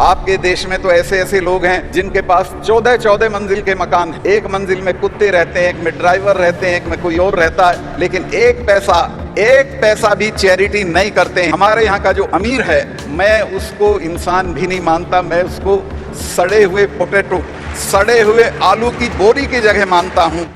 आपके देश में तो ऐसे ऐसे लोग हैं जिनके पास 14 मंजिल के मकान हैं। एक मंजिल में कुत्ते रहते हैं, एक में ड्राइवर रहते हैं, एक में कोई और रहता है, लेकिन एक पैसा भी चैरिटी नहीं करते हैं। हमारे यहाँ का जो अमीर है, मैं उसको इंसान भी नहीं मानता, मैं उसको सड़े हुए पोटैटो, सड़े हुए आलू की बोरी की जगह मानता हूँ।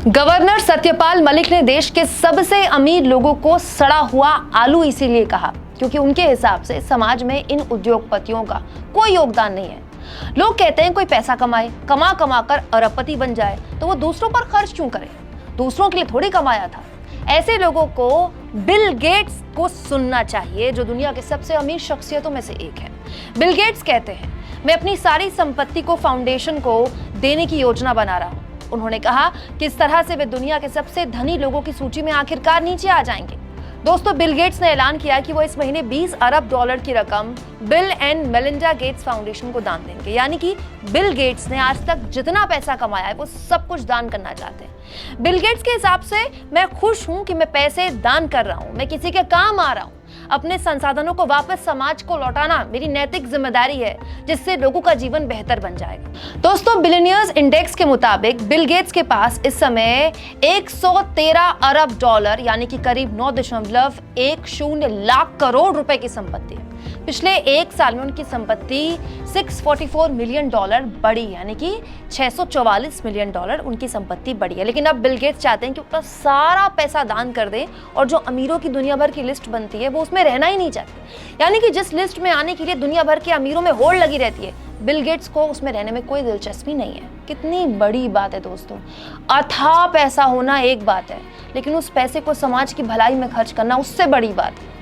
गवर्नर सत्यपाल मलिक ने देश के सबसे अमीर लोगों को सड़ा हुआ आलू इसीलिए कहा क्योंकि उनके हिसाब से समाज में इन उद्योगपतियों का कोई योगदान नहीं है। लोग कहते हैं कोई पैसा कमाए, कमा कर अरबपति बन जाए तो वो दूसरों पर खर्च क्यों करे, दूसरों के लिए थोड़ी कमाया था। ऐसे लोगों को बिल गेट्स को सुनना चाहिए जो दुनिया के सबसे अमीर शख्सियतों में से एक है। बिल गेट्स कहते हैं, मैं अपनी सारी संपत्ति को फाउंडेशन को देने की योजना बना रहा हूँ। उन्होंने कहा कि इस तरह से वे दुनिया के सबसे धनी लोगों की सूची में आखिरकार नीचे आ जाएंगे। दोस्तों, बिल गेट्स ने ऐलान किया कि वो इस महीने $20 अरब की रकम bill and Melinda Gates foundation को दान देंगे। यानी कि बिल गेट्स ने आज तक जितना पैसा कमाया है वो सब कुछ दान करना चाहते हैं। बिल गेट्स के हिसाब से मैं खुश हूं कि मैं पैसे दान कर रहा हूं, मैं किसी के काम आ रहा हूं। अपने संसाधनों को वापस समाज को लौटाना मेरी नैतिक जिम्मेदारी है जिससे लोगों का जीवन बेहतर बन जाएगा। दोस्तों, बिलियनियर्स इंडेक्स के मुताबिक बिल गेट्स के पास इस समय $113 अरब यानी कि करीब 9.10 लाख करोड़ रुपए की संपत्ति है। पिछले एक साल में उनकी संपत्ति $644 मिलियन बढ़ी, यानी कि $644 मिलियन उनकी संपत्ति बढ़ी है। लेकिन अब बिल गेट्स चाहते हैं कि उनका सारा पैसा दान कर दें और जो अमीरों की दुनिया भर की लिस्ट बनती है वो उसमें रहना ही नहीं चाहते। यानी कि जिस लिस्ट में आने के लिए दुनिया भर के अमीरों में होड़ लगी रहती है, बिल गेट्स को उसमें रहने में कोई दिलचस्पी नहीं है। कितनी बड़ी बात है दोस्तों। अथाह पैसा होना एक बात है, लेकिन उस पैसे को समाज की भलाई में खर्च करना उससे बड़ी बात है।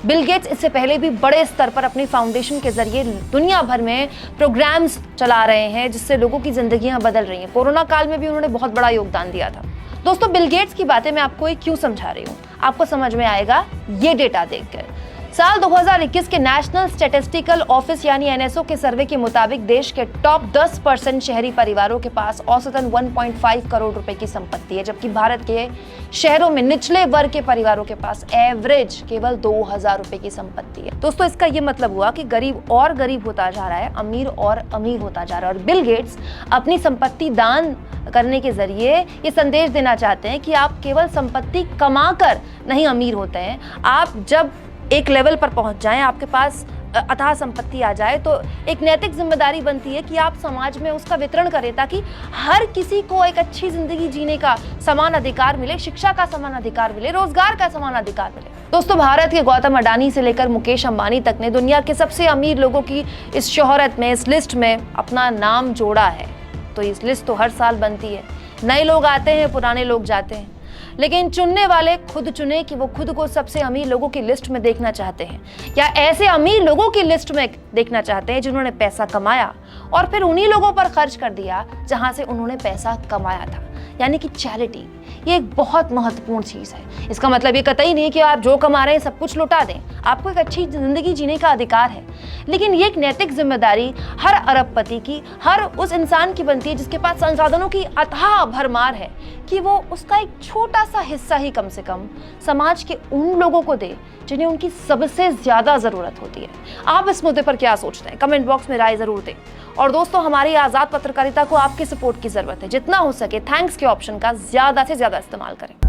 बिल गेट्स इससे पहले भी बड़े स्तर पर अपनी फाउंडेशन के जरिए दुनिया भर में प्रोग्राम्स चला रहे हैं जिससे लोगों की जिंदगियां बदल रही हैं। कोरोना काल में भी उन्होंने बहुत बड़ा योगदान दिया था। दोस्तों, बिल गेट्स की बातें मैं आपको क्यों समझा रही हूँ, आपको समझ में आएगा ये डेटा देखकर। साल 2021 के नेशनल स्टैटिस्टिकल ऑफिस यानी एनएसओ के सर्वे के मुताबिक देश के टॉप 10% शहरी परिवारों के पास औसतन 1.5 करोड़ रुपए की संपत्ति है, जबकि भारत के शहरों में निचले वर्ग के परिवारों के पास एवरेज केवल 2000 रुपए की संपत्ति है। दोस्तों, इसका ये मतलब हुआ कि गरीब और गरीब होता जा रहा है, अमीर और अमीर होता जा रहा है। और बिल गेट्स अपनी संपत्ति दान करने के जरिए ये संदेश देना चाहते हैं कि आप केवल संपत्ति कमाकर नहीं अमीर होते हैं। आप जब एक लेवल पर पहुंच जाएं, आपके पास अथाह संपत्ति आ जाए, तो एक नैतिक जिम्मेदारी बनती है कि आप समाज में उसका वितरण करें ताकि हर किसी को एक अच्छी जिंदगी जीने का समान अधिकार मिले, शिक्षा का समान अधिकार मिले, रोजगार का समान अधिकार मिले। दोस्तों, भारत के गौतम अडानी से लेकर मुकेश अंबानी तक ने दुनिया के सबसे अमीर लोगों की इस शोहरत में, इस लिस्ट में अपना नाम जोड़ा है। तो इस लिस्ट तो हर साल बनती है, नए लोग आते हैं, पुराने लोग जाते हैं, लेकिन चुनने वाले खुद चुने कि वो खुद को सबसे अमीर लोगों की लिस्ट में देखना चाहते हैं या ऐसे अमीर लोगों की लिस्ट में देखना चाहते हैं जिन्होंने पैसा कमाया और फिर उन्हीं लोगों पर खर्च कर दिया जहां से उन्होंने पैसा कमाया था। यानी कि चैरिटी ये एक बहुत महत्वपूर्ण चीज़ है। इसका मतलब ये कतई नहीं कि आप जो कमा रहे हैं सब कुछ लुटा दें। आपको एक अच्छी जिंदगी जीने का अधिकार है, लेकिन ये एक नैतिक जिम्मेदारी हर अरबपति की, हर उस इंसान की बनती है जिसके पास संसाधनों की अथाह भरमार है कि वो उसका एक छोटा सा हिस्सा ही कम से कम समाज के उन लोगों को दे जिन्हें उनकी सबसे ज्यादा जरूरत होती है। आप इस मुद्दे पर क्या सोचते हैं? कमेंट बॉक्स में राय जरूर दें। और दोस्तों, हमारी आजाद पत्रकारिता को आपकी सपोर्ट की जरूरत है। जितना हो सके थैंक्स के ऑप्शन का ज्यादा से ज्यादा इस्तेमाल करें।